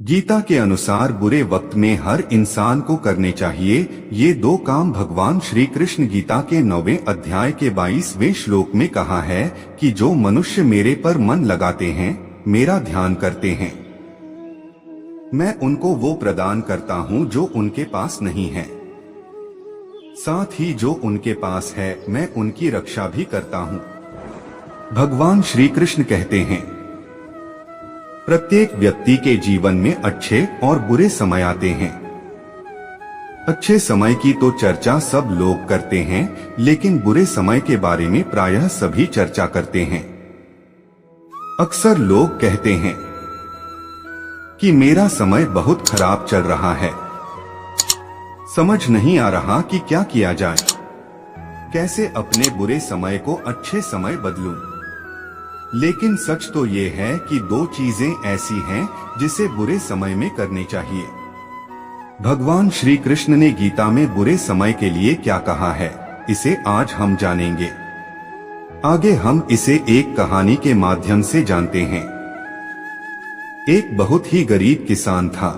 गीता के अनुसार बुरे वक्त में हर इंसान को करने चाहिए ये दो काम। भगवान श्री कृष्ण गीता के 9वें अध्याय के 22वें श्लोक में कहा है कि जो मनुष्य मेरे पर मन लगाते हैं, मेरा ध्यान करते हैं, मैं उनको वो प्रदान करता हूँ जो उनके पास नहीं है। साथ ही जो उनके पास है, मैं उनकी रक्षा भी करता हूँ। भगवान श्री कृष्ण कहते हैं, प्रत्येक व्यक्ति के जीवन में अच्छे और बुरे समय आते हैं। अच्छे समय की तो चर्चा सब लोग करते हैं, लेकिन बुरे समय के बारे में प्रायः सभी चर्चा करते हैं। अक्सर लोग कहते हैं कि मेरा समय बहुत खराब चल रहा है, समझ नहीं आ रहा कि क्या किया जाए, कैसे अपने बुरे समय को अच्छे समय बदलूं। लेकिन सच तो ये है कि दो चीजें ऐसी हैं जिसे बुरे समय में करनी चाहिए। भगवान श्री कृष्ण ने गीता में बुरे समय के लिए क्या कहा है, इसे आज हम जानेंगे। आगे हम इसे एक कहानी के माध्यम से जानते हैं। एक बहुत ही गरीब किसान था।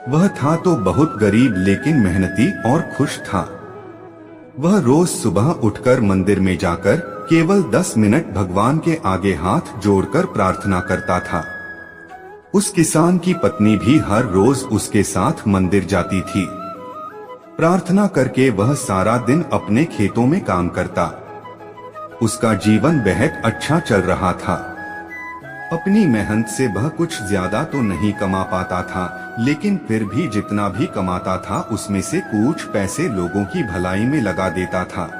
वह था तो बहुत गरीब, लेकिन मेहनती और खुश था। वह रोज सुबह उठकर मंदिर में जाकर केवल 10 मिनट भगवान के आगे हाथ जोड़कर प्रार्थना करता था। उस किसान की पत्नी भी हर रोज उसके साथ मंदिर जाती थी। प्रार्थना करके वह सारा दिन अपने खेतों में काम करता। उसका जीवन बेहद अच्छा चल रहा था। अपनी मेहनत से वह कुछ ज्यादा तो नहीं कमा पाता था, लेकिन फिर भी जितना भी कमाता था उसमें से कुछ पैसे लोगों की भलाई में लगा देता था।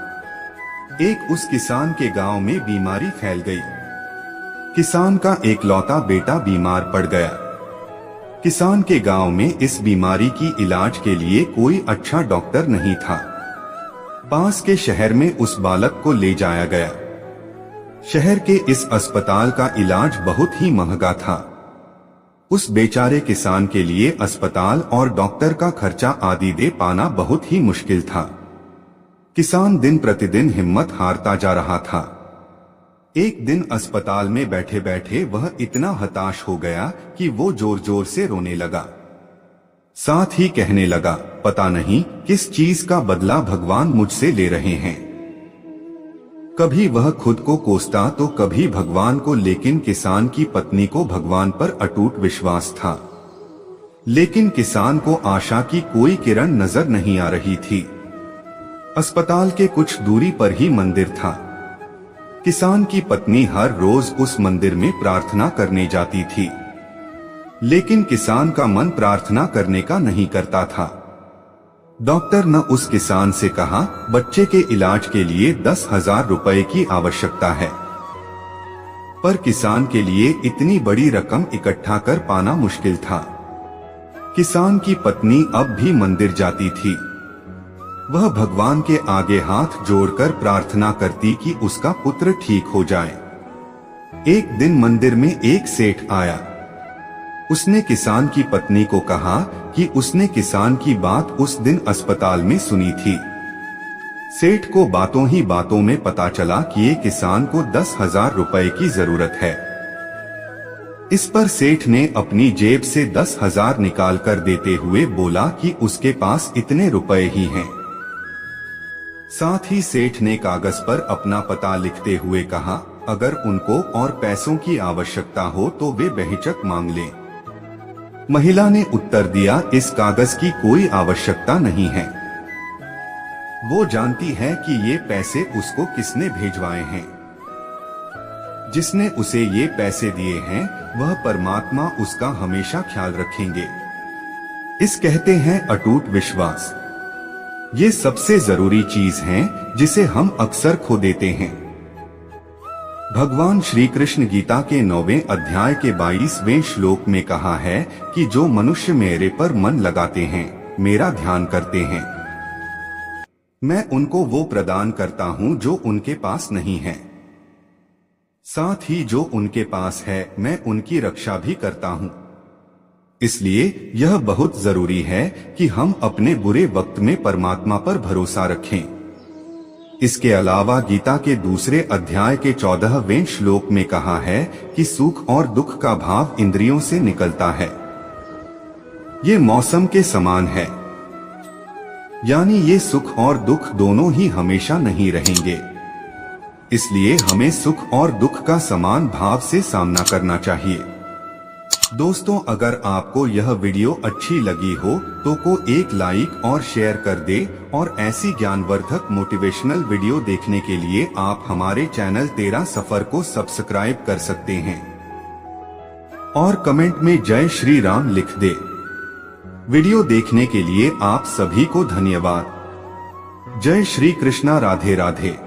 एक उस किसान के गांव में बीमारी फैल गई। किसान का एकलौता बेटा बीमार पड़ गया। किसान के गांव में इस बीमारी की इलाज के लिए कोई अच्छा डॉक्टर नहीं था। पास के शहर में उस बालक को ले जाया गया। शहर के इस अस्पताल का इलाज बहुत ही महंगा था। उस बेचारे किसान के लिए अस्पताल और डॉक्टर का खर्चा आदि दे पाना बहुत ही मुश्किल था। किसान दिन प्रतिदिन हिम्मत हारता जा रहा था। एक दिन अस्पताल में बैठे बैठे वह इतना हताश हो गया कि वो जोर जोर से रोने लगा। साथ ही कहने लगा, पता नहीं किस चीज का बदला भगवान मुझसे ले रहे हैं। कभी वह खुद को कोसता तो कभी भगवान को, लेकिन किसान की पत्नी को भगवान पर अटूट विश्वास था। लेकिन किसान को आशा की कोई किरण नजर नहीं आ रही थी। अस्पताल के कुछ दूरी पर ही मंदिर था। किसान की पत्नी हर रोज उस मंदिर में प्रार्थना करने जाती थी, लेकिन किसान का मन प्रार्थना करने का नहीं करता था। डॉक्टर ने उस किसान से कहा, बच्चे के इलाज के लिए 10,000 रुपए की आवश्यकता है। पर किसान के लिए इतनी बड़ी रकम इकट्ठा कर पाना मुश्किल था। किसान की पत्नी अब भी मंदिर जाती थी। वह भगवान के आगे हाथ जोड़कर प्रार्थना करती कि उसका पुत्र ठीक हो जाए। एक दिन मंदिर में एक सेठ आया। उसने किसान की पत्नी को कहा कि उसने किसान की बात उस दिन अस्पताल में सुनी थी। सेठ को बातों ही बातों में पता चला कि ये किसान को 10,000 रुपए की जरूरत है। इस पर सेठ ने अपनी जेब से 10,000 निकाल कर देते हुए बोला कि उसके पास इतने रुपए ही हैं। साथ ही सेठ ने कागज पर अपना पता लिखते हुए कहा, अगर उनको और पैसों की आवश्यकता हो तो वे बेहिचक मांग लें। महिला ने उत्तर दिया, इस कागज की कोई आवश्यकता नहीं है। वो जानती है कि ये पैसे उसको किसने भेजवाए हैं। जिसने उसे ये पैसे दिए हैं वह परमात्मा उसका हमेशा ख्याल रखेंगे। इस कहते हैं अटूट विश्वास। ये सबसे जरूरी चीज है जिसे हम अक्सर खो देते हैं। भगवान श्री कृष्ण गीता के 9वें अध्याय के 22वें श्लोक में कहा है कि जो मनुष्य मेरे पर मन लगाते हैं, मेरा ध्यान करते हैं, मैं उनको वो प्रदान करता हूँ जो उनके पास नहीं है। साथ ही जो उनके पास है, मैं उनकी रक्षा भी करता हूँ। इसलिए यह बहुत जरूरी है कि हम अपने बुरे वक्त में परमात्मा पर भरोसा रखें। इसके अलावा गीता के दूसरे अध्याय के 14वें श्लोक में कहा है कि सुख और दुख का भाव इंद्रियों से निकलता है। ये मौसम के समान है, यानी ये सुख और दुख दोनों ही हमेशा नहीं रहेंगे। इसलिए हमें सुख और दुख का समान भाव से सामना करना चाहिए। दोस्तों, अगर आपको यह वीडियो अच्छी लगी हो तो एक लाइक और शेयर कर दे और ऐसी ज्ञानवर्धक मोटिवेशनल वीडियो देखने के लिए आप हमारे चैनल 13 सफर को सब्सक्राइब कर सकते हैं और कमेंट में जय श्री राम लिख दे। वीडियो देखने के लिए आप सभी को धन्यवाद। जय श्री कृष्णा। राधे राधे।